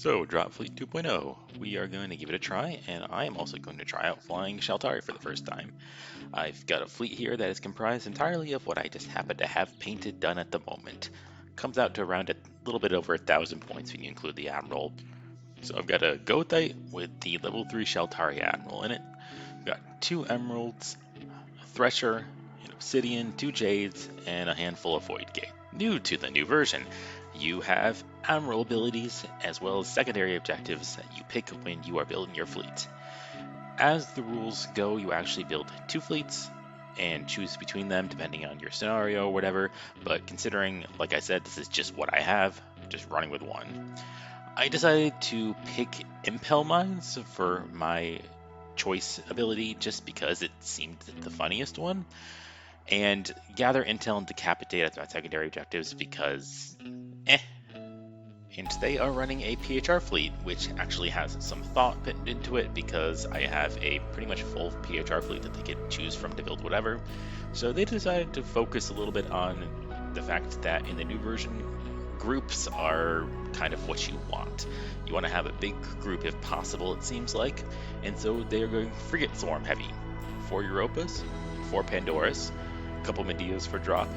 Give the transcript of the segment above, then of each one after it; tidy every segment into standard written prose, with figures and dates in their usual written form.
So, Dropfleet 2.0, we are going to give it a try, and I am also going to try out flying Shaltari for the first time. I've got a fleet here that is comprised entirely of what I just happen to have painted done at the moment. Comes out to around a little bit over 1,000 points when you include the Admiral. So I've got a Gothite with the level 3 Shaltari Admiral in it. I've got 2 Emeralds, a Thresher, an Obsidian, 2 Jades, and a handful of Void Gate. New to the new version, you have Admiral abilities as well as secondary objectives that you pick when you are building your fleet. As the rules go, you actually build 2 fleets and choose between them depending on your scenario or whatever, but considering, like I said, this is just what I have, just running with one. I decided to pick Impel Mines for my choice ability just because it seemed the funniest one, and Gather Intel and Decapitate as my secondary objectives because and they are running a PHR fleet, which actually has some thought put into it because I have a pretty much full PHR fleet that they could choose from to build whatever. So they decided to focus a little bit on the fact that in the new version, groups are kind of what you want. You want to have a big group if possible, it seems like, and so they are going Frigate Swarm heavy. 4 Europas, 4 Pandoras, a couple Medeas for drop,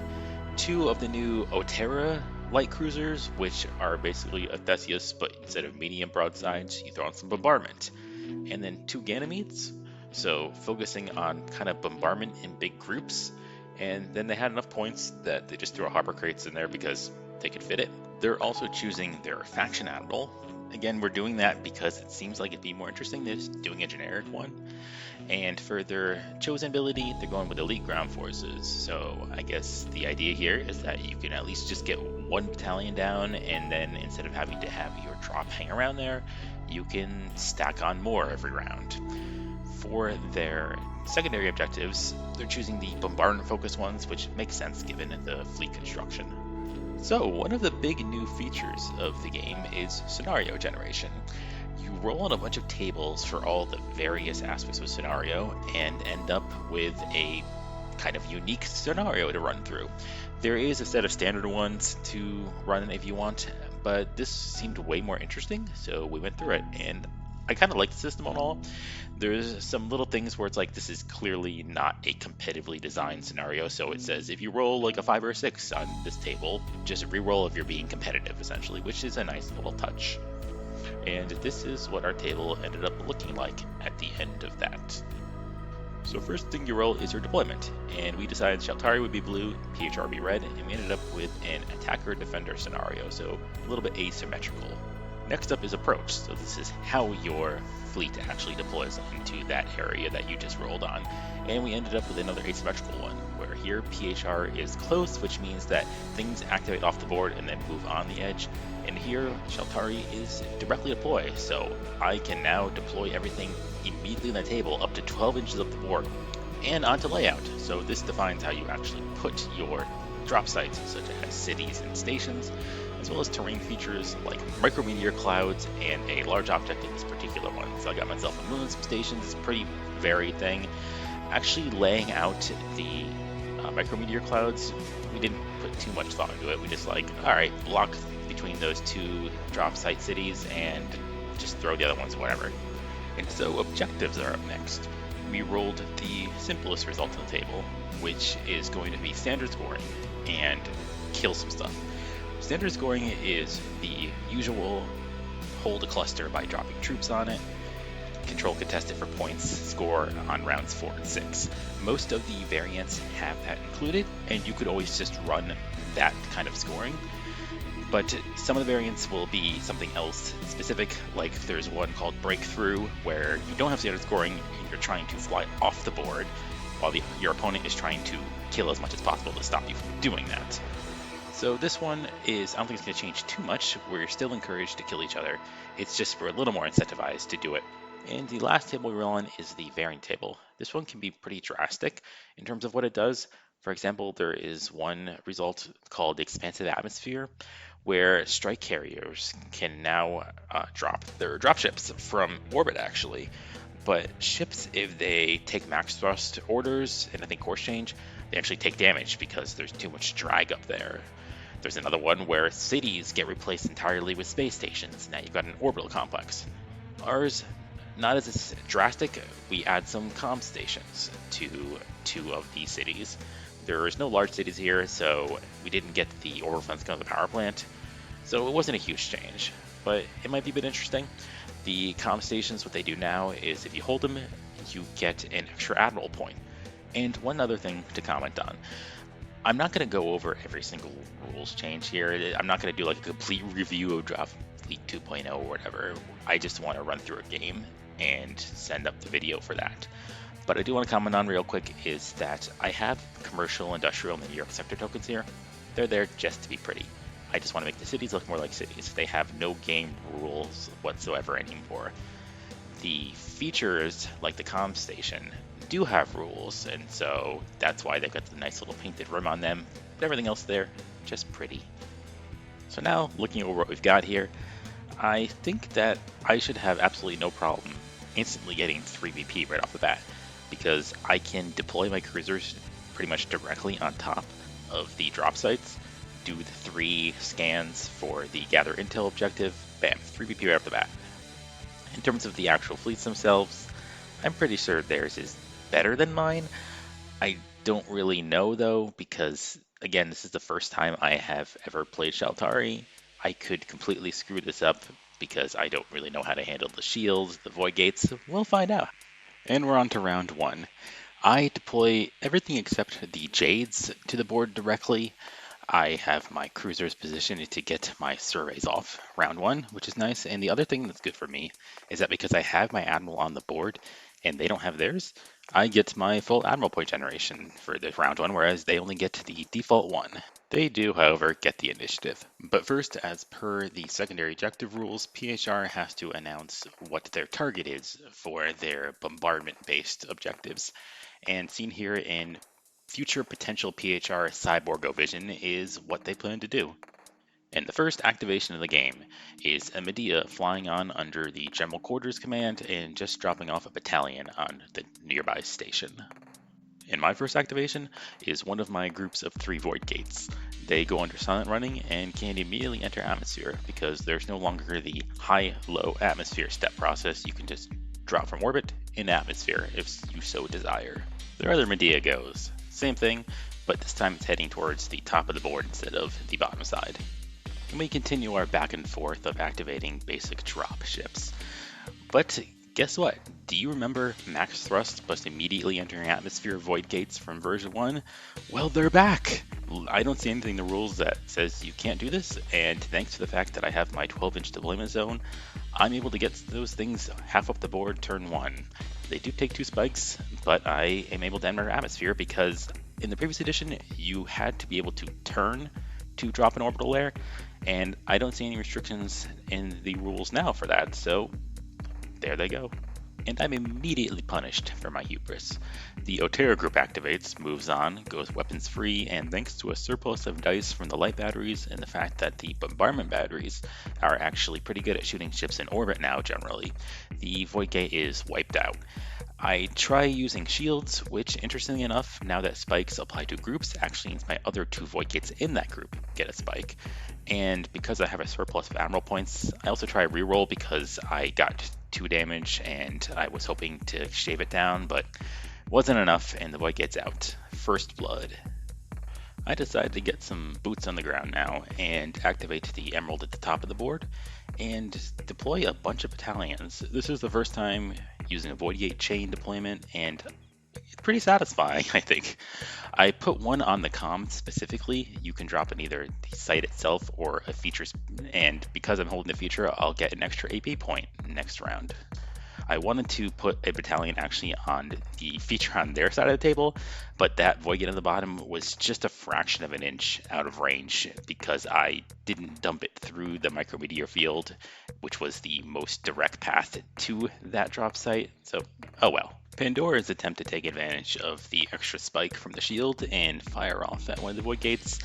2 of the new Otera light cruisers, which are basically a Theseus, but instead of medium broadsides, you throw on some bombardment. And then 2 Ganymedes, so focusing on kind of bombardment in big groups. And then they had enough points that they just threw a Harbor Crates in there because they could fit it. They're also choosing their faction admiral. Again, we're doing that because it seems like it'd be more interesting than just doing a generic one. And for their chosen ability, they're going with elite ground forces. So I guess the idea here is that you can at least just get 1 battalion down, and then instead of having to have your drop hang around there, you can stack on more every round. For their secondary objectives, they're choosing the bombardment focused ones, which makes sense given the fleet construction. So, one of the big new features of the game is scenario generation. You roll on a bunch of tables for all the various aspects of a scenario and end up with a kind of unique scenario to run through. There is a set of standard ones to run if you want, but this seemed way more interesting, so we went through it, and I kind of like the system and all. There's some little things where it's like this is clearly not a competitively designed scenario, so it says if you roll like a 5 or a 6 on this table, just re-roll if you're being competitive essentially, which is a nice little touch. And this is what our table ended up looking like at the end of that. So first thing you roll is your deployment, and we decided Shaltari would be blue, PHR would be red, and we ended up with an attacker-defender scenario, so a little bit asymmetrical. Next up is approach, so this is how your fleet actually deploys into that area that you just rolled on. And we ended up with another asymmetrical one, where here PHR is close, which means that things activate off the board and then move on the edge. And here Shaltari is directly deploy, so I can now deploy everything immediately on the table up to 12 inches up the board and onto layout. So this defines how you actually put your drop sites, such as cities and stations, as well as terrain features like micrometeor clouds and a large object in this particular one. So I got myself a moon, some stations, it's a pretty varied thing. Actually laying out the micrometeor clouds, we didn't put too much thought into it. We just like, alright, block between those 2 drop site cities and just throw the other ones whatever. And so objectives are up next. We rolled the simplest result on the table, which is going to be standard scoring and kill some stuff. Standard scoring is the usual hold a cluster by dropping troops on it, control contested for points, score on rounds 4 and 6. Most of the variants have that included, and you could always just run that kind of scoring. But some of the variants will be something else specific, like there's one called Breakthrough, where you don't have standard scoring and you're trying to fly off the board, while your opponent is trying to kill as much as possible to stop you from doing that. So this one is, I don't think it's going to change too much. We're still encouraged to kill each other. It's just we're a little more incentivized to do it. And the last table we roll on is the variant table. This one can be pretty drastic in terms of what it does. For example, there is one result called the Expansive Atmosphere, where strike carriers can now drop their dropships from orbit actually. But ships, if they take max thrust orders and I think course change, they actually take damage because there's too much drag up there. There's another one where cities get replaced entirely with space stations. Now you've got an orbital complex. Ours, not as drastic. We add some comm stations to two of these cities. There's no large cities here, so we didn't get the orbital fence gun of the power plant. So it wasn't a huge change, but it might be a bit interesting. The comm stations, what they do now is if you hold them, you get an extra admiral point. And one other thing to comment on. I'm not going to go over every single rules change here. I'm not going to do like a complete review of Dropfleet 2.0 or whatever. I just want to run through a game and send up the video for that. But I do want to comment on real quick is that I have commercial, industrial, and the New York sector tokens here. They're there just to be pretty. I just want to make the cities look more like cities. They have no game rules whatsoever anymore. The features, like the comm station, do have rules, and so that's why they've got the nice little painted rim on them. But everything else there, just pretty. So now, looking over what we've got here, I think that I should have absolutely no problem instantly getting 3 VP right off the bat, because I can deploy my cruisers pretty much directly on top of the drop sites, do the 3 scans for the gather intel objective, bam, 3 VP right off the bat. In terms of the actual fleets themselves, I'm pretty sure theirs is better than mine. I don't really know though, because again, this is the first time I have ever played Shaltari. I could completely screw this up because I don't really know how to handle the shields, the void gates. We'll find out. And we're on to round 1. I deploy everything except the Jades to the board directly. I have my cruisers positioned to get my surveys off round 1, which is nice. And the other thing that's good for me is that because I have my admiral on the board and they don't have theirs, I get my full admiral point generation for this round 1, whereas they only get the default 1. They do, however, get the initiative. But first, as per the secondary objective rules, PHR has to announce what their target is for their bombardment-based objectives. And seen here in future potential PHR Cyborgo Vision is what they plan to do. And the first activation of the game is a Medea flying on under the General Quarters command and just dropping off a battalion on the nearby station. And my first activation is one of my groups of 3 void gates. They go under silent running and can immediately enter atmosphere because there's no longer the high-low atmosphere step process. You can just drop from orbit in atmosphere if you so desire. Their other Medea goes. Same thing, but this time it's heading towards the top of the board instead of the bottom side. And we continue our back and forth of activating basic drop ships. But guess what? Do you remember max thrust plus immediately entering atmosphere void gates from version 1? Well, they're back! I don't see anything in the rules that says you can't do this, and thanks to the fact that I have my 12-inch deployment zone, I'm able to get those things half up the board turn 1. They do take 2 spikes, but I am able to enter atmosphere because in the previous edition, you had to be able to turn to drop an orbital layer, and I don't see any restrictions in the rules now for that, so there they go. And I'm immediately punished for my hubris. The Otero group activates, moves on, goes weapons free, and thanks to a surplus of dice from the light batteries and the fact that the bombardment batteries are actually pretty good at shooting ships in orbit now generally, the void gate is wiped out. I try using shields, which interestingly enough, now that spikes apply to groups, actually means my other 2 void gates in that group get a spike. And because I have a surplus of admiral points, I also try reroll because I got 2 damage and I was hoping to shave it down, but wasn't enough and the void gate's out. First blood. I decided to get some boots on the ground now and activate the emerald at the top of the board and deploy a bunch of battalions. This is the first time using a void gate chain deployment and it's pretty satisfying, I think. I put one on the comm specifically. You can drop in either the site itself or a feature, and because I'm holding the feature, I'll get an extra AP point next round. I wanted to put a battalion actually on the feature on their side of the table, but that void gate on the bottom was just a fraction of an inch out of range because I didn't dump it through the micrometeor field, which was the most direct path to that drop site. So, oh well. Pandora's attempt to take advantage of the extra spike from the shield and fire off at one of the void gates,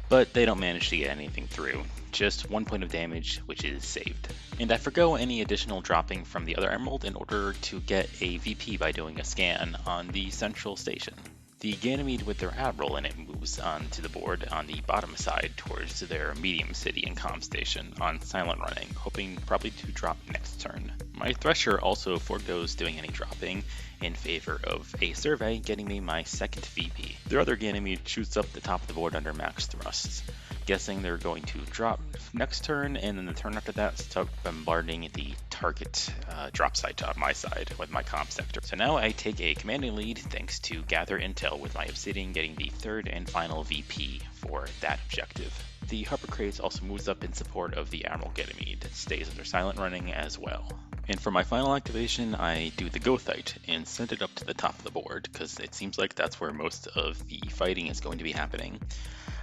but they don't manage to get anything through. Just 1 point of damage, which is saved. And I forgo any additional dropping from the other emerald in order to get a VP by doing a scan on the central station. The Ganymede with their admiral in it moves onto the board on the bottom side towards their medium city and comm station on silent running, hoping probably to drop next turn. My Thresher also foregoes doing any dropping in favor of a survey, getting me my second VP. Their other Ganymede shoots up the top of the board under max thrusts. Guessing they're going to drop next turn, and then the turn after that start bombarding the target drop site on my side with my comm sector. So now I take a commanding lead thanks to gather intel with my Obsidian getting the third and final VP for that objective. The Harper Crates also moves up in support of the Admiral Ganymede, stays under silent running as well. And for my final activation, I do the Gothite and send it up to the top of the board, because it seems like that's where most of the fighting is going to be happening.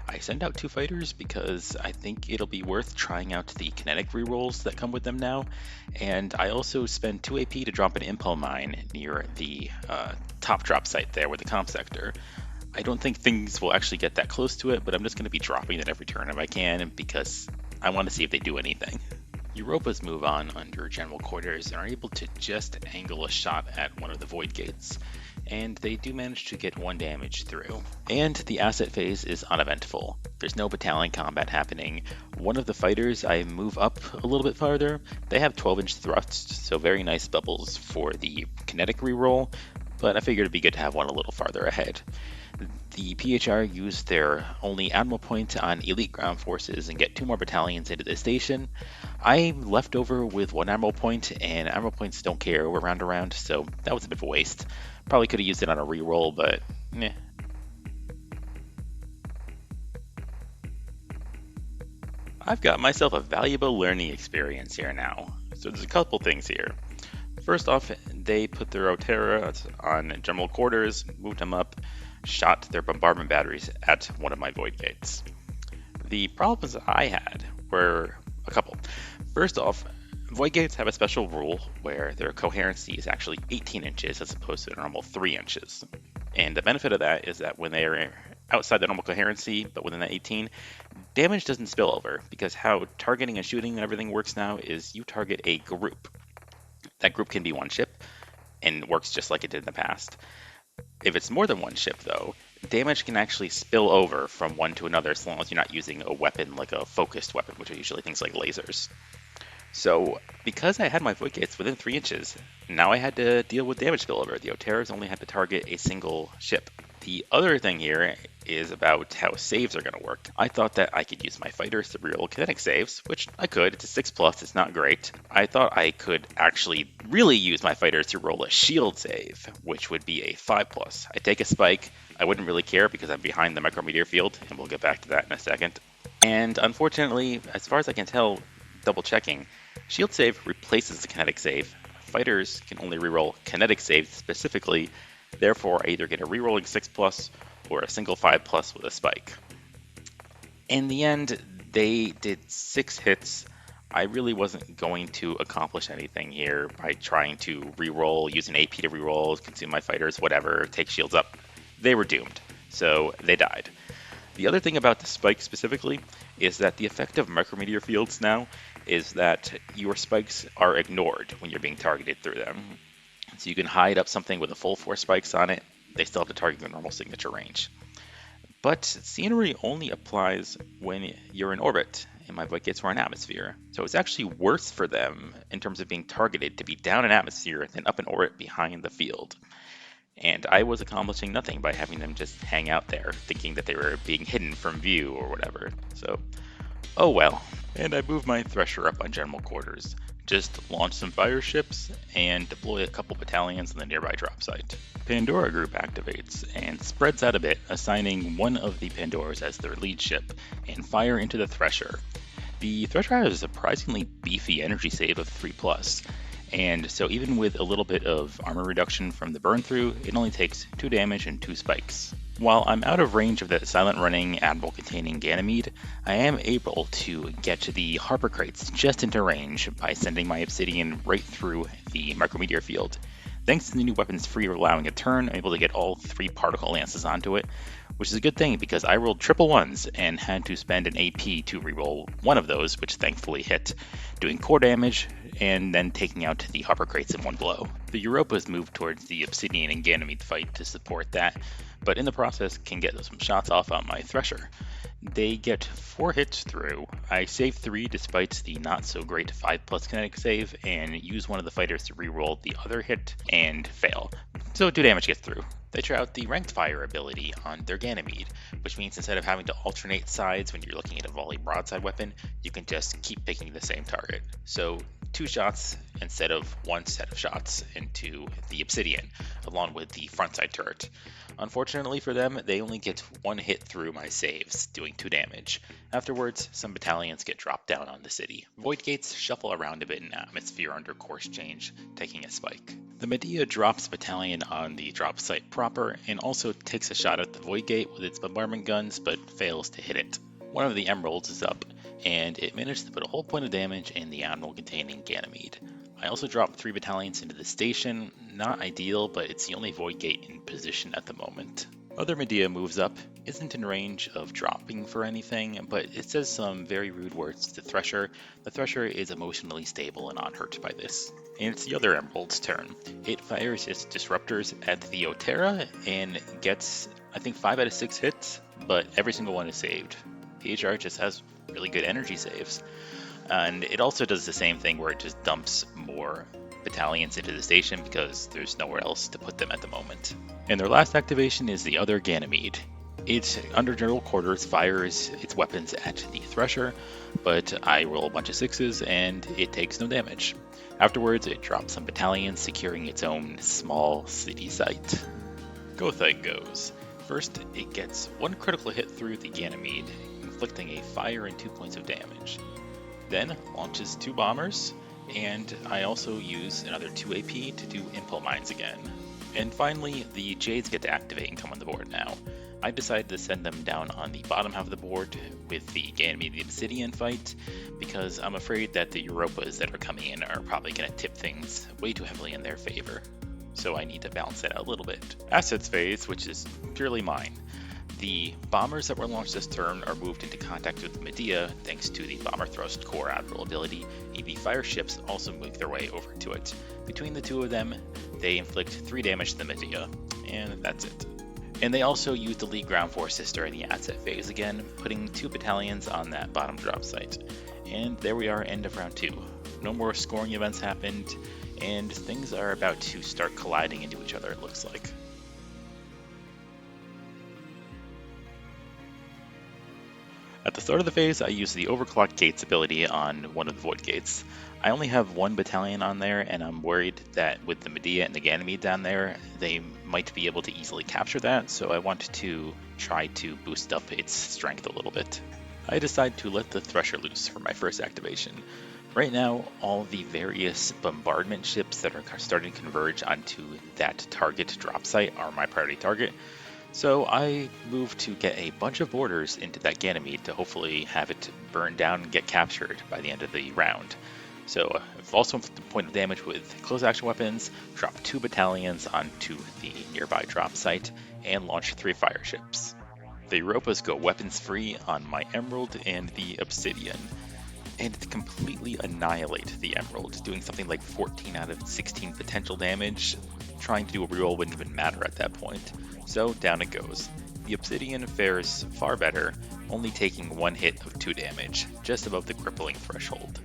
I send out 2 fighters because I think it'll be worth trying out the kinetic rerolls that come with them now, and I also spend 2 AP to drop an impel mine near the top drop site there with the comm sector. I don't think things will actually get that close to it, but I'm just going to be dropping it every turn if I can, because I want to see if they do anything. Europas move on under general quarters and are able to just angle a shot at one of the void gates, and they do manage to get 1 damage through. And the asset phase is uneventful. There's no battalion combat happening. One of the fighters I move up a little bit farther. They have 12-inch thrusts, so very nice bubbles for the kinetic reroll, but I figured it'd be good to have one a little farther ahead. The PHR used their only admiral point on elite ground forces and get 2 more battalions into the station. I'm left over with 1 admiral point, and admiral points don't care, we're round around, so that was a bit of a waste. Probably could have used it on a reroll, but meh. I've got myself a valuable learning experience here now. So there's a couple things here. First off, they put their Otera on general quarters, moved them up, shot their bombardment batteries at one of my void gates. The problems I had were a couple. First off, void gates have a special rule where their coherency is actually 18 inches as opposed to the normal 3 inches. And the benefit of that is that when they are outside the normal coherency, but within that 18, damage doesn't spill over, because how targeting and shooting and everything works now is you target a group. That group can be 1 ship, and works just like it did in the past. If it's more than 1 ship, though, damage can actually spill over from one to another as long as you're not using a weapon like a focused weapon, which are usually things like lasers. So, because I had my void gates within 3 inches, now I had to deal with damage spillover. The Oteras only had to target a single ship. The other thing here is about how saves are going to work. I thought that I could use my fighters to reroll kinetic saves, which I could. It's a 6+, it's not great. I thought I could actually really use my fighters to roll a shield save, which would be a 5+. I take a spike. I wouldn't really care because I'm behind the micrometeor field, and we'll get back to that in a second. And unfortunately, as far as I can tell, double checking, shield save replaces the kinetic save. Fighters can only reroll kinetic saves specifically, therefore I either get a rerolling 6+ or a single 5+ with a spike. In the end, they did 6 hits. I really wasn't going to accomplish anything here by trying to reroll, use an AP to reroll, consume my fighters, whatever, take shields up. They were doomed, so they died. The other thing about the spike specifically is that the effect of micrometeor fields now is that your spikes are ignored when you're being targeted through them. So you can hide up something with a full 4 spikes on it, they still have to target your normal signature range. But scenery only applies when you're in orbit, and my void gates were in atmosphere. So it's actually worse for them in terms of being targeted to be down in atmosphere than up in orbit behind the field. And I was accomplishing nothing by having them just hang out there, thinking that they were being hidden from view or whatever. So, oh well. And I moved my Thresher up on general quarters. Just launch some fire ships and deploy a couple battalions on the nearby drop site. Pandora Group activates and spreads out a bit, assigning one of the Pandoras as their lead ship, and fire into the Thresher. The Thresher has a surprisingly beefy energy save of 3+, and so even with a little bit of armor reduction from the burn through, it only takes 2 damage and 2 spikes. While I'm out of range of the silent running admiral containing Ganymede, I am able to get to the Harper Crates just into range by sending my Obsidian right through the micrometeor field. Thanks to the new weapons free allowing a turn, I'm able to get all 3 particle lances onto it, which is a good thing because I rolled triple 1s and had to spend an AP to reroll one of those, which thankfully hit, doing core damage and then taking out the harbor crates in one blow. The Europas move towards the Obsidian and Ganymede fight to support that, but in the process can get some shots off on my Thresher. They get 4 hits through. I save 3 despite the not so great 5+ kinetic save, and use one of the fighters to reroll the other hit and fail. So 2 damage gets through. They try out the ranked fire ability on their Ganymede, which means instead of having to alternate sides when you're looking at a volley broadside weapon, you can just keep picking the same target. So 2 shots instead of 1 set of shots into the Obsidian, along with the frontside turret. Unfortunately for them, they only get 1 hit through my saves, doing 2 damage. Afterwards, some battalions get dropped down on the city. Void gates shuffle around a bit in atmosphere under course change, taking a spike. The Medea drops battalion on the drop site proper, and also takes a shot at the Void Gate with its bombardment guns, but fails to hit it. One of the emeralds is up, and it managed to put a whole point of damage in the animal containing Ganymede. I also dropped 3 battalions into the station. Not ideal, but it's the only Void Gate in position at the moment. Other Medea moves up, isn't in range of dropping for anything, but it says some very rude words to Thresher. The Thresher is emotionally stable and unhurt by this. And it's the other Emerald's turn. It fires its disruptors at the Otera and gets, I think, 5 out of 6 hits, but every single one is saved. PHR just has really good energy saves. And it also does the same thing where it just dumps more battalions into the station because there's nowhere else to put them at the moment. And their last activation is the other Ganymede. It, under general quarters, fires its weapons at the Thresher, but I roll a bunch of 6s and it takes no damage. Afterwards, it drops some battalions, securing its own small city site. Gothite goes. First, it gets 1 critical hit through the Ganymede, inflicting a fire and 2 points of damage. Then launches 2 bombers, and I also use another 2 AP to do impel mines again. And finally, the Jades get to activate and come on the board now. I decided to send them down on the bottom half of the board with the Ganymede and the Obsidian fight, because I'm afraid that the Europas that are coming in are probably going to tip things way too heavily in their favor. So I need to balance it out a little bit. Assets phase, which is purely mine. The bombers that were launched this turn are moved into contact with the Medea thanks to the Bomber Thrust Core Admiral ability, and the fire ships also make their way over to it. Between the 2 of them, they inflict 3 damage to the Medea, and that's it. And they also use the lead ground forces during the asset phase again, putting 2 battalions on that bottom drop site. And there we are, end of round 2. No more scoring events happened, and things are about to start colliding into each other, it looks like. At the start of the phase, I used the Overclock Gates ability on one of the Void Gates. I only have 1 battalion on there, and I'm worried that with the Medea and the Ganymede down there, they might be able to easily capture that, so I want to try to boost up its strength a little bit. I decide to let the Thresher loose for my first activation. Right now, all the various bombardment ships that are starting to converge onto that target drop site are my priority target. So I move to get a bunch of boarders into that Ganymede to hopefully have it burn down and get captured by the end of the round. So I've also inflicted a point of damage with close action weapons, drop 2 battalions onto the nearby drop site, and launch 3 fire ships. The Europas go weapons free on my Emerald and the Obsidian, and completely annihilate the Emerald, doing something like 14 out of 16 potential damage. Trying to do a reroll wouldn't even matter at that point. So down it goes. The Obsidian fares far better, only taking 1 hit of 2 damage, just above the crippling threshold.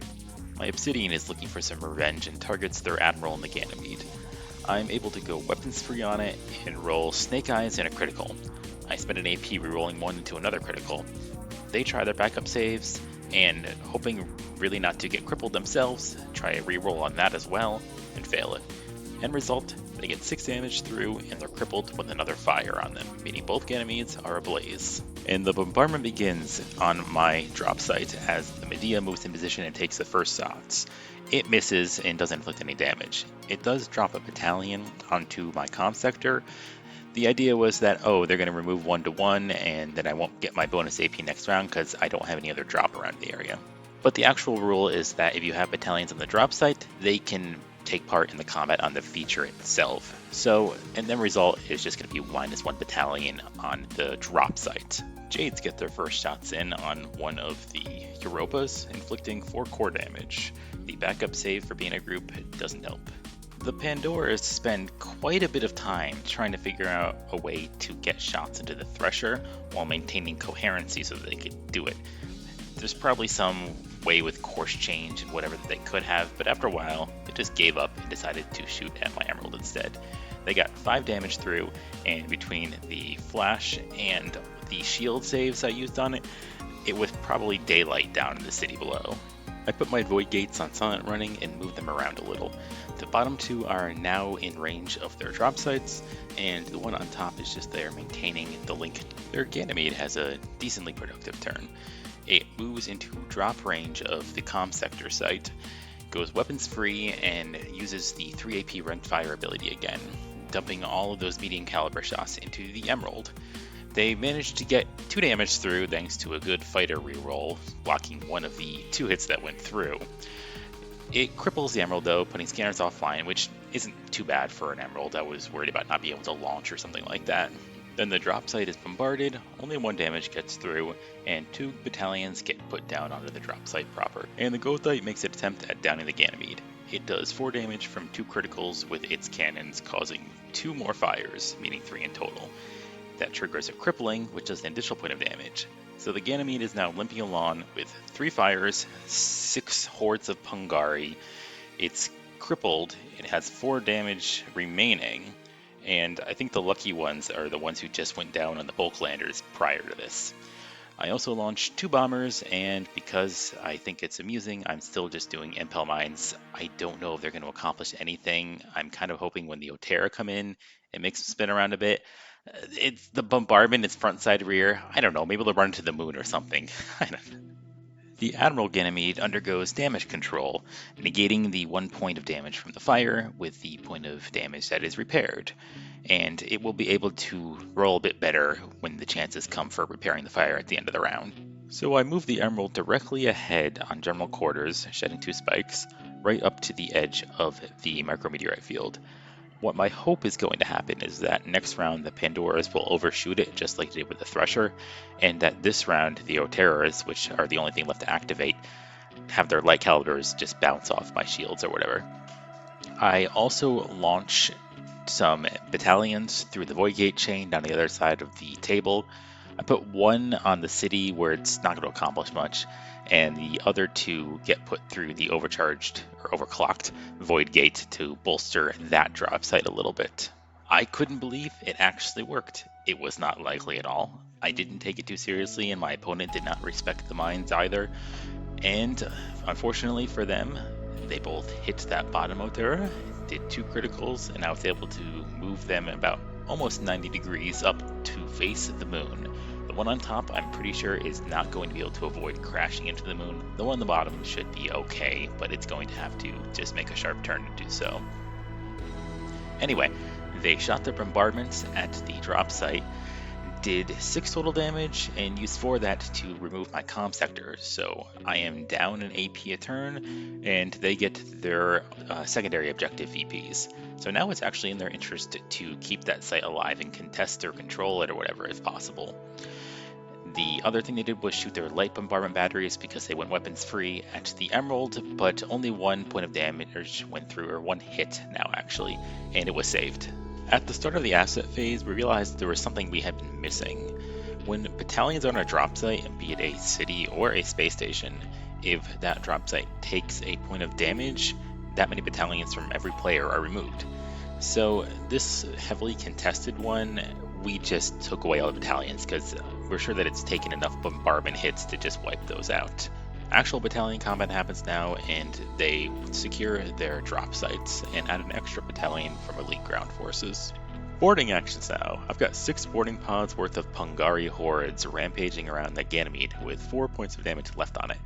My Obsidian is looking for some revenge and targets their Admiral in the Ganymede. I'm able to go weapons free on it and roll Snake Eyes and a critical. I spend an AP rerolling 1 into another critical. They try their backup saves, and hoping really not to get crippled themselves, try a reroll on that as well, and fail it. End result, they get 6 damage through, and they're crippled with another fire on them, meaning both Ganymedes are ablaze. And the bombardment begins on my drop site as the Medea moves in position and takes the first shots. It misses and doesn't inflict any damage. It does drop a battalion onto my comm sector. The idea was that, they're going to remove 1-1, and then I won't get my bonus AP next round because I don't have any other drop around the area. But the actual rule is that if you have battalions on the drop site, they can take part in the combat on the feature itself. So, and then result is just going to be -1 battalion on the drop site. Jades get their first shots in on one of the Europas, inflicting 4 core damage. The backup save for being a group doesn't help. The Pandoras spend quite a bit of time trying to figure out a way to get shots into the Thresher while maintaining coherency so that they could do it. There's probably some way with course change and whatever that they could have, but after a while, they just gave up and decided to shoot at my Emerald instead. They got 5 damage through, and between the flash and the shield saves I used on it, it was probably daylight down in the city below. I put my void gates on silent running and moved them around a little. The bottom 2 are now in range of their drop sites, and the one on top is just there maintaining the link. Their Ganymede has a decently productive turn. It moves into drop range of the comm sector site, goes weapons free, and uses the 3 AP ranked fire ability again, dumping all of those medium caliber shots into the Emerald. They managed to get 2 damage through thanks to a good fighter reroll, blocking one of the 2 hits that went through. It cripples the Emerald though, putting scanners offline, which isn't too bad for an Emerald. I was worried about not being able to launch or something like that. Then the drop site is bombarded, only 1 damage gets through, and 2 battalions get put down onto the drop site proper. And the Gothite makes an attempt at downing the Ganymede. It does 4 damage from 2 criticals with its cannons, causing 2 more fires, meaning 3 in total. That triggers a crippling, which does an additional point of damage. So the Ganymede is now limping along with 3 fires, 6 hordes of Pungari. It's crippled, it has 4 damage remaining, and I think the lucky ones are the ones who just went down on the bulk landers prior to this. I also launched 2 bombers, and because I think it's amusing, I'm still just doing impel mines. I don't know if they're going to accomplish anything. I'm kind of hoping when the Otera come in, it makes them spin around a bit. It's the bombardment, it's front, side, rear. I don't know, maybe they'll run to the moon or something. The Admiral Ganymede undergoes damage control, negating the 1 point of damage from the fire with the point of damage that is repaired. And it will be able to roll a bit better when the chances come for repairing the fire at the end of the round. So I move the Emerald directly ahead on general quarters, shedding 2 spikes, right up to the edge of the micrometeorite field. What my hope is going to happen is that next round the Pandoras will overshoot it just like they did with the Thresher, and that this round the Oteras, which are the only thing left to activate, have their light calibers just bounce off my shields or whatever. I also launch some battalions through the Void Gate chain down the other side of the table. I put 1 on the city where it's not going to accomplish much, and the other 2 get put through the overcharged or overclocked Void Gate to bolster that drop site a little bit. I couldn't believe it actually worked. It was not likely at all. I didn't take it too seriously, and my opponent did not respect the mines either. And unfortunately for them, they both hit that bottom Otera, did 2 criticals, and I was able to move them about almost 90 degrees up to face the moon. The one on top, I'm pretty sure, is not going to be able to avoid crashing into the moon. The one on the bottom should be okay, but it's going to have to just make a sharp turn to do so. Anyway, they shot their bombardments at the drop site, did 6 total damage, and used 4 of that to remove my comm sector. So I am down an AP a turn, and they get their secondary objective VPs. So now it's actually in their interest to keep that site alive and contest or control it or whatever if possible. The other thing they did was shoot their light bombardment batteries because they went weapons free at the Emerald, but only 1 point of damage went through, or 1 hit now actually, and it was saved. At the start of the asset phase, we realized there was something we had been missing. When battalions are on a drop site, be it a city or a space station, if that drop site takes a point of damage, that many battalions from every player are removed. So this heavily contested one, we just took away all the battalions because we're sure that it's taken enough bombardment hits to just wipe those out. Actual battalion combat happens now, and they secure their drop sites and add an extra battalion from elite ground forces. Boarding actions now. I've got 6 boarding pods worth of Pungari hordes rampaging around the Ganymede with 4 points of damage left on it.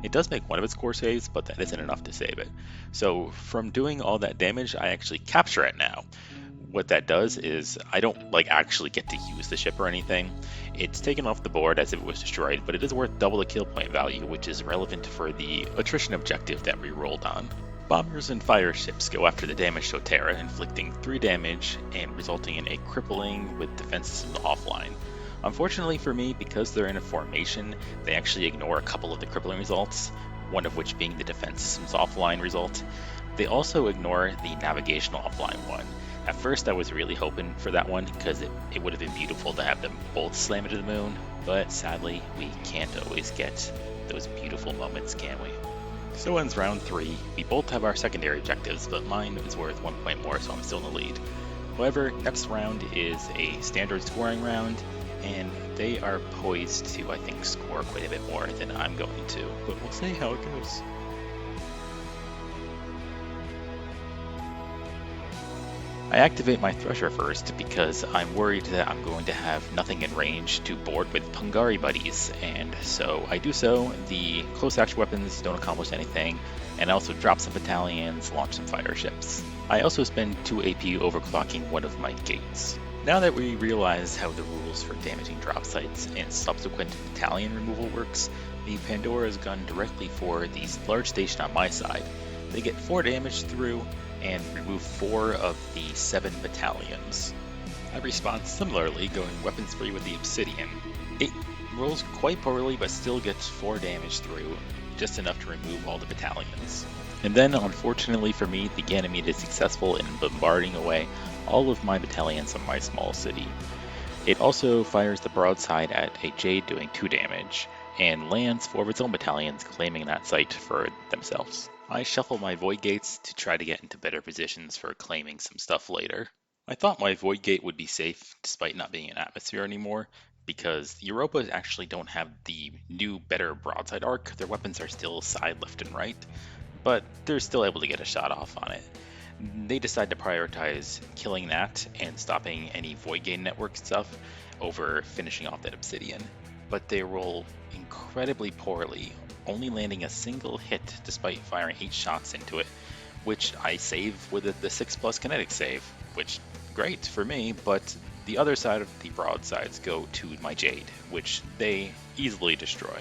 It does make one of its core saves, but that isn't enough to save it. So from doing all that damage, I actually capture it now. What that does is I don't actually get to use the ship or anything. It's taken off the board as if it was destroyed, but it is worth double the kill point value, which is relevant for the attrition objective that we rolled on. Bombers and fire ships go after the damaged Otera, inflicting 3 damage and resulting in a crippling with defenses offline. Unfortunately for me, because they're in a formation, they actually ignore a couple of the crippling results, one of which being the defense systems offline result. They also ignore the navigational offline one. At first I was really hoping for that one because it would have been beautiful to have them both slam into the moon, but sadly we can't always get those beautiful moments, can we? So ends round 3. We both have our secondary objectives, but mine is worth 1 point more, so I'm still in the lead. However, next round is a standard scoring round, and they are poised to, I think, score quite a bit more than I'm going to, but we'll see how it goes. I activate my Thresher first because I'm worried that I'm going to have nothing in range to board with Pungari buddies, and so I do so. The close action weapons don't accomplish anything, and I also drop some battalions, launch some fighter ships. I also spend 2 AP overclocking one of my gates. Now that we realize how the rules for damaging drop sites and subsequent battalion removal works, the Pandora's gone directly for the large station on my side. They get 4 damage through, and remove 4 of the 7 battalions. I respond similarly, going weapons free with the Obsidian. It rolls quite poorly, but still gets 4 damage through, just enough to remove all the battalions. And then, unfortunately for me, the Ganymede is successful in bombarding away all of my battalions on my small city. It also fires the broadside at a Jade doing 2 damage, and lands 4 of its own battalions, claiming that site for themselves. I shuffle my Void Gates to try to get into better positions for claiming some stuff later. I thought my Void Gate would be safe despite not being an atmosphere anymore, because the Europas actually don't have the new, better broadside arc. Their weapons are still side, left, and right, but they're still able to get a shot off on it. They decide to prioritize killing that and stopping any Void Gate network stuff over finishing off that Obsidian. But they roll incredibly poorly, only landing a single hit despite firing 8 shots into it, which I save with the 6+ kinetic save, which great for me, but the other side of the broadsides go to my Jade, which they easily destroy.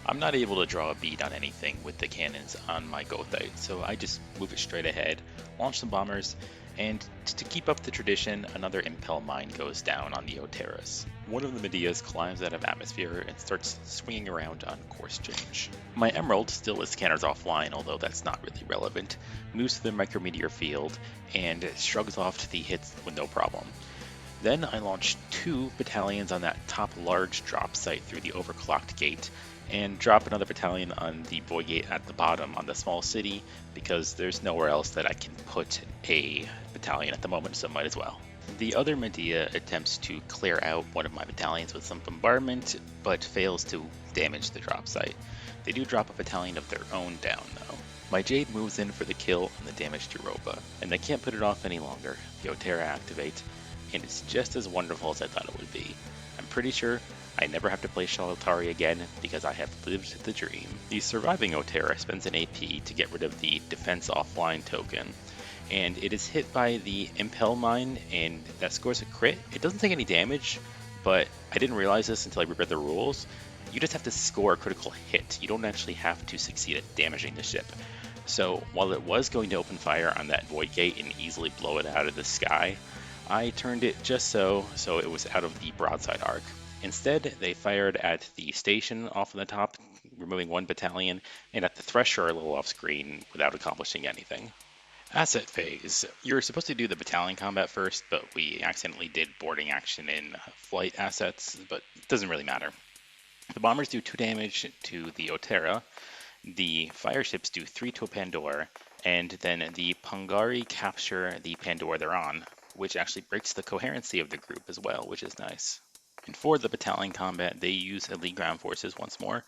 I'm not able to draw a bead on anything with the cannons on my Gothite, so I just move it straight ahead, launch some bombers, and to keep up the tradition, another Impel mine goes down on the Oteras. One of the Medeas climbs out of atmosphere and starts swinging around on course change. My Emerald, still with scanners offline, although that's not really relevant, moves to the micrometeor field and shrugs off the hits with no problem. Then I launch 2 battalions on that top large drop site through the overclocked gate, and drop another battalion on the Void Gate at the bottom on the small city, because there's nowhere else that I can put a battalion at the moment, so might as well. The other Medea attempts to clear out one of my battalions with some bombardment, but fails to damage the drop site. They do drop a battalion of their own down though. My Jade moves in for the kill on the damaged Europa, and they can't put it off any longer. The Otera activate, and it's just as wonderful as I thought it would be. I'm pretty sure I never have to play Shaltari again because I have lived the dream. The surviving Otera spends an AP to get rid of the defense offline token, and it is hit by the Impel mine, and that scores a crit. It doesn't take any damage, but I didn't realize this until I reread the rules. You just have to score a critical hit. You don't actually have to succeed at damaging the ship. So while it was going to open fire on that Void Gate and easily blow it out of the sky, I turned it just so it was out of the broadside arc. Instead, they fired at the station off on the top, removing 1 battalion, and at the Thresher a little off screen without accomplishing anything. Asset phase. You're supposed to do the battalion combat first, but we accidentally did boarding action in flight assets, but it doesn't really matter. The bombers do 2 damage to the Otera, the fire ships do 3 to a Pandora, and then the Pungari capture the Pandora they're on, which actually breaks the coherency of the group as well, which is nice. And for the battalion combat, they use elite ground forces once more,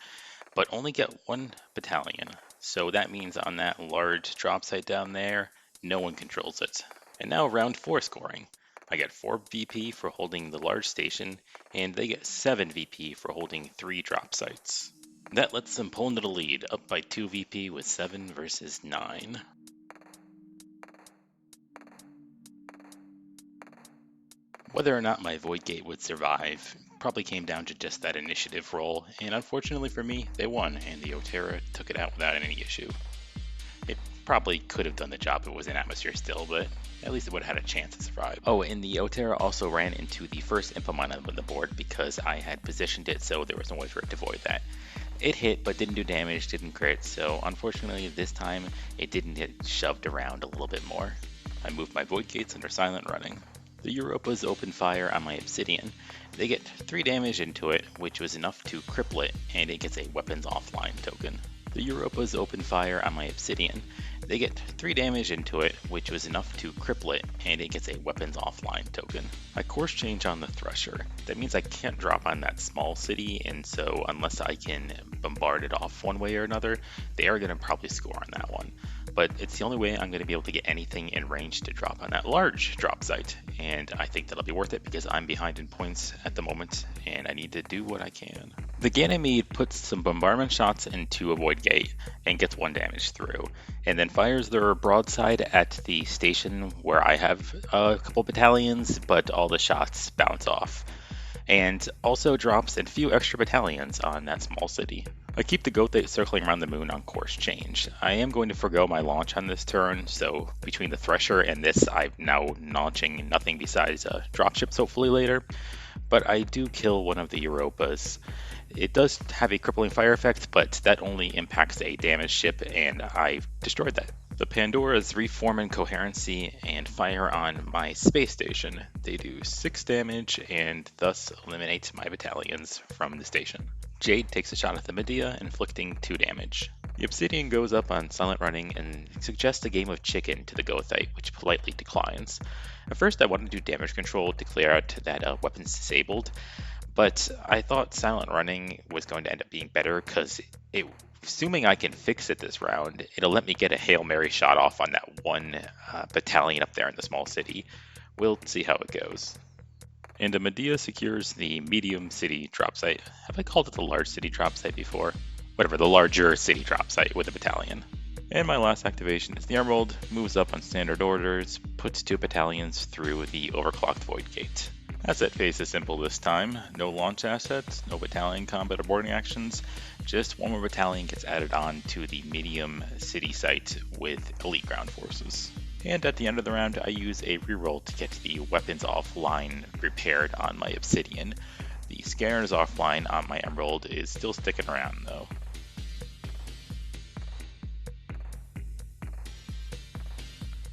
but only get 1 battalion. So that means on that large drop site down there, no one controls it. And now round 4 scoring. I get 4 VP for holding the large station, and they get 7 VP for holding 3 drop sites. That lets them pull into the lead, up by 2 VP with 7 versus 9. Whether or not my Void Gate would survive probably came down to just that initiative roll, and unfortunately for me, they won, and the Otera took it out without any issue. It probably could have done the job if it was in atmosphere still, but at least it would have had a chance to survive. Oh, and the Otera also ran into the first implement on the board because I had positioned it so there was no way for it to avoid that. It hit, but didn't do damage, didn't crit, so unfortunately this time it didn't get shoved around a little bit more. I moved my Void Gates under silent running. The Europas opened fire on my Obsidian. They get 3 damage into it, which was enough to cripple it, and it gets a weapons offline token. The Europas opened fire on my Obsidian. They get 3 damage into it, which was enough to cripple it, and it gets a weapons offline token. I course change on the Thresher. That means I can't drop on that small city, and so unless I can bombard it off one way or another, they are going to probably score on that one. But it's the only way I'm going to be able to get anything in range to drop on that large drop site, and I think that'll be worth it because I'm behind in points at the moment, and I need to do what I can. The Ganymede puts some bombardment shots into a Void Gate and gets 1 damage through, and then fires their broadside at the station where I have a couple battalions, but all the shots bounce off. And also drops a few extra battalions on that small city. I keep the Gothite circling around the moon on course change. I am going to forego my launch on this turn, so between the Thresher and this, I'm now launching nothing besides dropships hopefully later. But I do kill one of the Europas. It does have a crippling fire effect, but that only impacts a damaged ship, and I've destroyed that. The Pandoras reform in coherency and fire on my space station. They do 6 damage and thus eliminate my battalions from the station. Jade takes a shot at the Medea, inflicting 2 damage. The Obsidian goes up on silent running and suggests a game of chicken to the Gothite, which politely declines. At first I wanted to do damage control to clear out that weapon's disabled, but I thought silent running was going to end up being better because assuming I can fix it this round, it'll let me get a Hail Mary shot off on that one battalion up there in the small city. We'll see how it goes. And the Medea secures the medium city drop site. Have I called it the large city drop site before? Whatever, the larger city drop site with a battalion. And my last activation is the Emerald, moves up on standard orders, puts 2 battalions through the overclocked Void Gate. Asset phase is simple this time. No launch assets, no battalion combat or boarding actions, just one more battalion gets added on to the medium city site with elite ground forces. And at the end of the round, I use a reroll to get the weapons offline repaired on my Obsidian. The scanners offline on my Emerald is still sticking around though.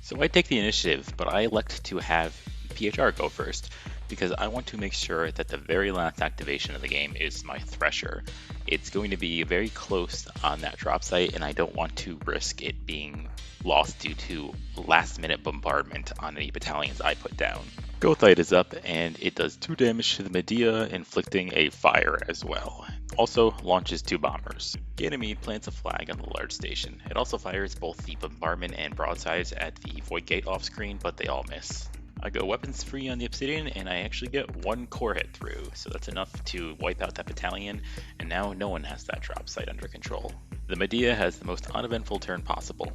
So I take the initiative, but I elect to have PHR go first, because I want to make sure that the very last activation of the game is my Thresher. It's going to be very close on that drop site, and I don't want to risk it being lost due to last minute bombardment on any battalions I put down. Gothite is up, and it does 2 damage to the Medea, inflicting a fire as well. Also launches 2 bombers. Ganymede plants a flag on the large station. It also fires both the bombardment and broadsides at the Void Gate off screen, but they all miss. I go weapons free on the Obsidian, and I actually get 1 core hit through, so that's enough to wipe out that battalion, and now no one has that drop site under control. The Medea has the most uneventful turn possible.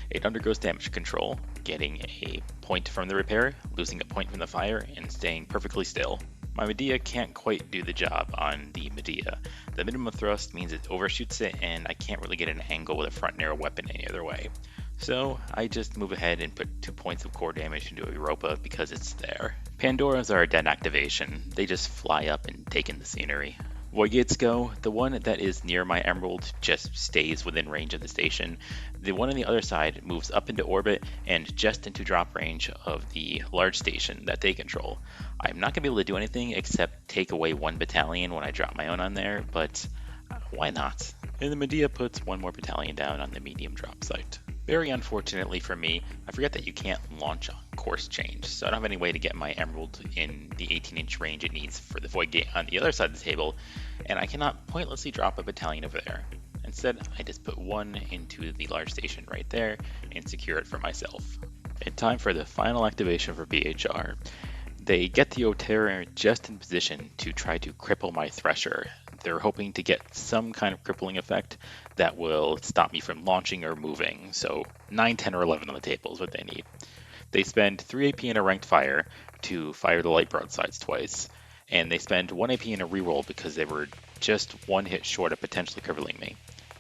It undergoes damage control, getting a point from the repair, losing a point from the fire, and staying perfectly still. My Medea can't quite do the job on the Medea. The minimum thrust means it overshoots it, and I can't really get an angle with a front narrow weapon any other way. So I just move ahead and put 2 points of core damage into a Europa because it's there. Pandoras are a dead activation. They just fly up and take in the scenery. Void Gates go. The one that is near my Emerald just stays within range of the station. The one on the other side moves up into orbit and just into drop range of the large station that they control. I'm not going to be able to do anything except take away 1 battalion when I drop my own on there, but why not? And the Medea puts 1 more battalion down on the medium drop site. Very unfortunately for me, I forget that you can't launch on course change, so I don't have any way to get my Emerald in the 18-inch range it needs for the Void Gate on the other side of the table, and I cannot pointlessly drop a battalion over there. Instead, I just put 1 into the large station right there and secure it for myself. And time for the final activation for PHR. They get the Otera just in position to try to cripple my Thresher. They're hoping to get some kind of crippling effect that will stop me from launching or moving, so 9, 10, or 11 on the table is what they need. They spend 3 AP in a ranked fire to fire the light broadsides twice, and they spend 1 AP in a reroll because they were just 1 hit short of potentially crippling me.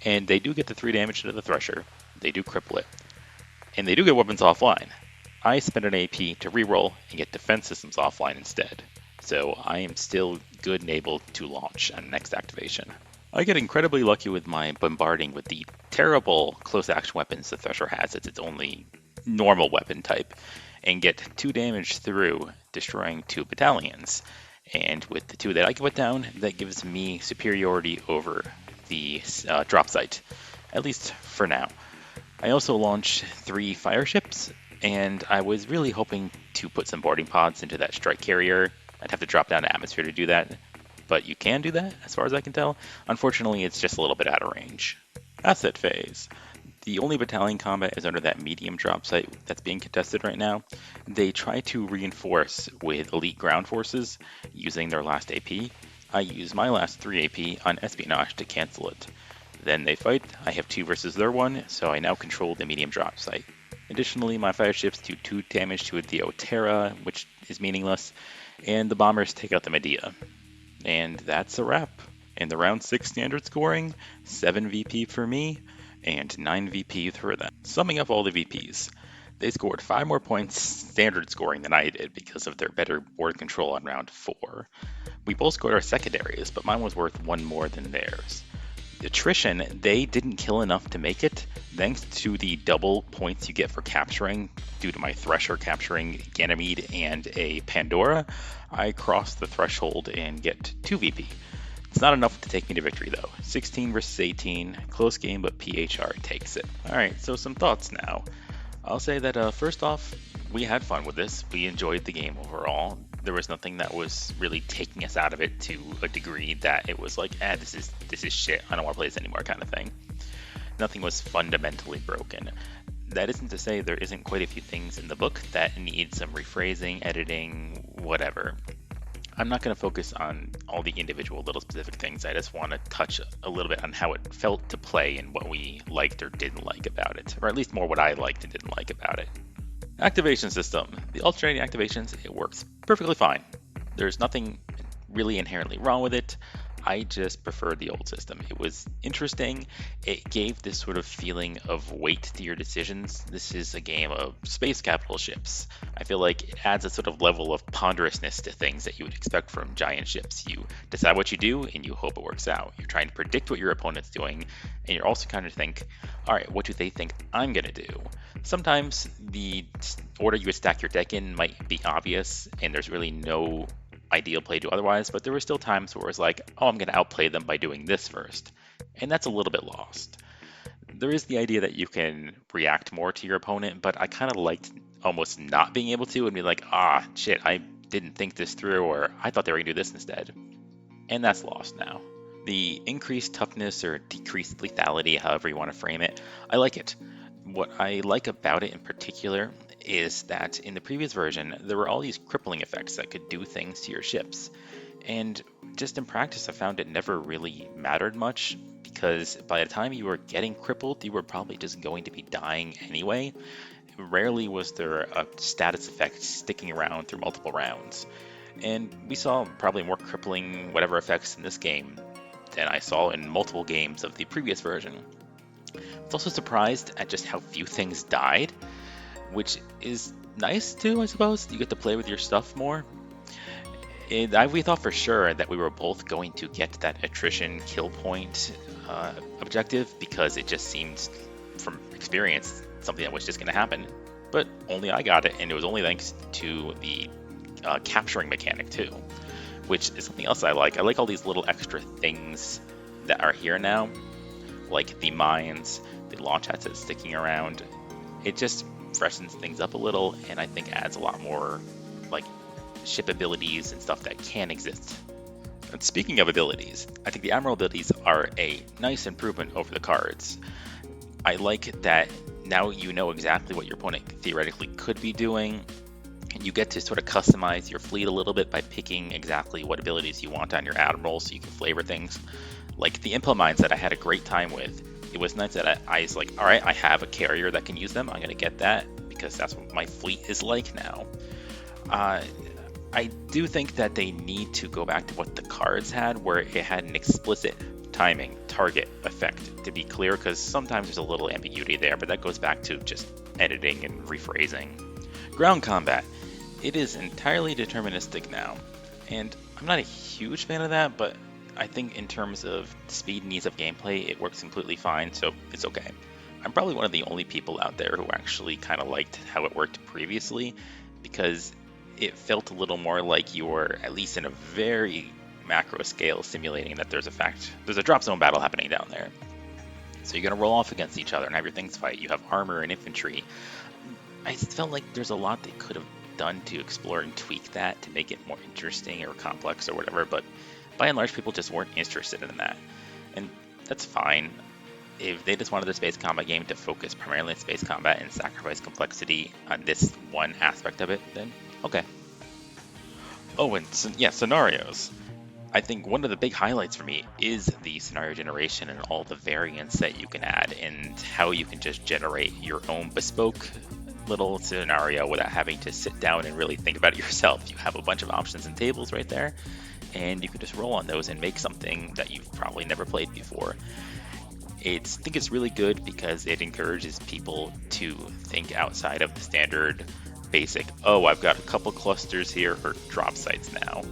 And they do get the 3 damage to the Thresher, they do cripple it. And they do get weapons offline. I spend an AP to reroll and get defense systems offline instead. So I am still good and able to launch on next activation. I get incredibly lucky with my bombarding with the terrible close action weapons the Thresher has as its only normal weapon type, and get 2 damage through, destroying 2 battalions. And with the 2 that I can put down, that gives me superiority over the drop site, at least for now. I also launched 3 fire ships, and I was really hoping to put some boarding pods into that strike carrier. I'd have to drop down to atmosphere to do that, but you can do that as far as I can tell. Unfortunately, it's just a little bit out of range. Asset phase. The only battalion combat is under that medium drop site that's being contested right now. They try to reinforce with elite ground forces using their last AP. I use my last 3 AP on espionage to cancel it. Then they fight, I have 2 versus their 1, so I now control the medium drop site. Additionally, my fire ships do 2 damage to the Otera, which is meaningless, and the bombers take out the Medea. And that's a wrap. In the round 6 standard scoring, 7 VP for me, and 9 VP for them. Summing up all the VPs, they scored 5 more points standard scoring than I did because of their better board control on round 4. We both scored our secondaries, but mine was worth 1 more than theirs. Attrition, they didn't kill enough to make it, thanks to the double points you get for capturing. Due to my Thresher capturing Ganymede and a Pandora, I crossed the threshold and get 2 VP. It's not enough to take me to victory though. 16 versus 18, close game, but PHR takes it. Alright, so some thoughts now. I'll say that first off, we had fun with this. We enjoyed the game overall. There was nothing that was really taking us out of it to a degree that it was like, this is shit, I don't want to play this anymore kind of thing. Nothing was fundamentally broken. That isn't to say there isn't quite a few things in the book that need some rephrasing, editing, whatever. I'm not going to focus on all the individual little specific things. I just want to touch a little bit on how it felt to play and what we liked or didn't like about it, or at least more what I liked and didn't like about it. Activation system. The alternating activations, it works perfectly fine. There's nothing really inherently wrong with it. I just prefer the old system. It was interesting. It gave this sort of feeling of weight to your decisions. This is a game of space capital ships. I feel like it adds a sort of level of ponderousness to things that you would expect from giant ships. You decide what you do and you hope it works out. You're trying to predict what your opponent's doing, and you're also kind of think, all right, what do they think I'm going to do? Sometimes the order you would stack your deck in might be obvious, and there's really no ideal play to otherwise, but there were still times where it was like, oh, I'm going to outplay them by doing this first. And that's a little bit lost. There is the idea that you can react more to your opponent, but I kind of liked almost not being able to and be like, shit, I didn't think this through, or I thought they were going to do this instead. And that's lost now. The increased toughness or decreased lethality, however you want to frame it, I like it. What I like about it in particular is that in the previous version, there were all these crippling effects that could do things to your ships. And just in practice, I found it never really mattered much, because by the time you were getting crippled, you were probably just going to be dying anyway. Rarely was there a status effect sticking around through multiple rounds. And we saw probably more crippling whatever effects in this game than I saw in multiple games of the previous version. I was also surprised at just how few things died, which is nice too, I suppose. You get to play with your stuff more. And we thought for sure that we were both going to get that attrition kill point objective, because it just seemed, from experience, something that was just going to happen. But only I got it, and it was only thanks to the capturing mechanic too, which is something else I like. I like all these little extra things that are here now, like the mines, the launch assets sticking around. It just freshens things up a little, and I think adds a lot more like ship abilities and stuff that can exist. And speaking of abilities, I think the Admiral abilities are a nice improvement over the cards. I like that now you know exactly what your opponent theoretically could be doing, and you get to sort of customize your fleet a little bit by picking exactly what abilities you want on your Admiral, so you can flavor things. Like the Impel Mines that I had a great time with. It was nice that I was like, all right, I have a carrier that can use them. I'm going to get that because that's what my fleet is like now. I do think that they need to go back to what the cards had, where it had an explicit timing target effect, to be clear, because sometimes there's a little ambiguity there, but that goes back to just editing and rephrasing. Ground combat. It is entirely deterministic now, and I'm not a huge fan of that, but I think in terms of speed and ease of gameplay, it works completely fine, so it's okay. I'm probably one of the only people out there who actually kind of liked how it worked previously, because it felt a little more like you were, at least in a very macro scale, simulating that there's a drop zone battle happening down there. So you're gonna roll off against each other and have your things fight. You have armor and infantry. I felt like there's a lot they could have done to explore and tweak that to make it more interesting or complex or whatever, but by and large, people just weren't interested in that. And that's fine. If they just wanted the space combat game to focus primarily on space combat and sacrifice complexity on this one aspect of it, then okay. Oh, and yeah, scenarios. I think one of the big highlights for me is the scenario generation and all the variants that you can add and how you can just generate your own bespoke little scenario without having to sit down and really think about it yourself. You have a bunch of options and tables right there, and you can just roll on those and make something that you've probably never played before. I think it's really good because it encourages people to think outside of the standard basic, oh, I've got a couple clusters here for drop sites now.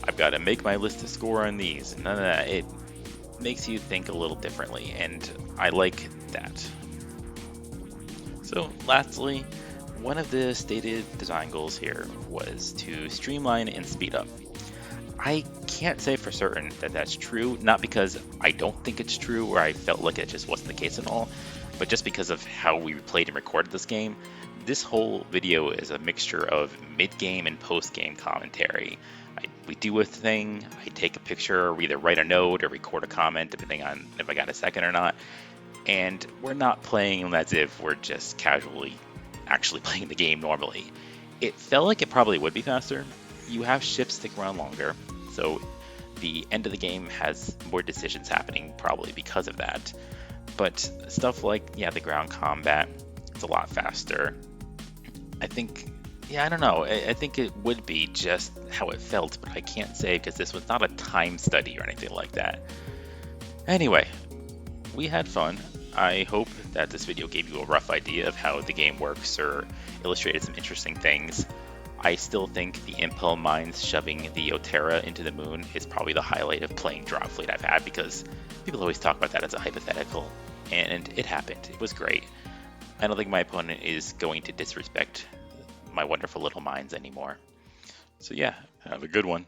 I've got to make my list of score on these. None of that. It makes you think a little differently, and I like that. So lastly, one of the stated design goals here was to streamline and speed up. I can't say for certain that that's true, not because I don't think it's true or I felt like it just wasn't the case at all, but just because of how we played and recorded this game. This whole video is a mixture of mid-game and post-game commentary. We do a thing, I take a picture, or either write a note or record a comment, depending on if I got a second or not. And we're not playing as if we're just casually actually playing the game normally. It felt like it probably would be faster. You have ships stick around longer, so the end of the game has more decisions happening probably because of that. But stuff like, yeah, the ground combat, it's a lot faster. I think, yeah, I don't know. I think it would be just how it felt, but I can't say because this was not a time study or anything like that. Anyway, we had fun. I hope that this video gave you a rough idea of how the game works or illustrated some interesting things. I still think the Impel Mines shoving the Otera into the moon is probably the highlight of playing Dropfleet I've had, because people always talk about that as a hypothetical, and it happened. It was great. I don't think my opponent is going to disrespect my wonderful little mines anymore. So yeah, have a good one.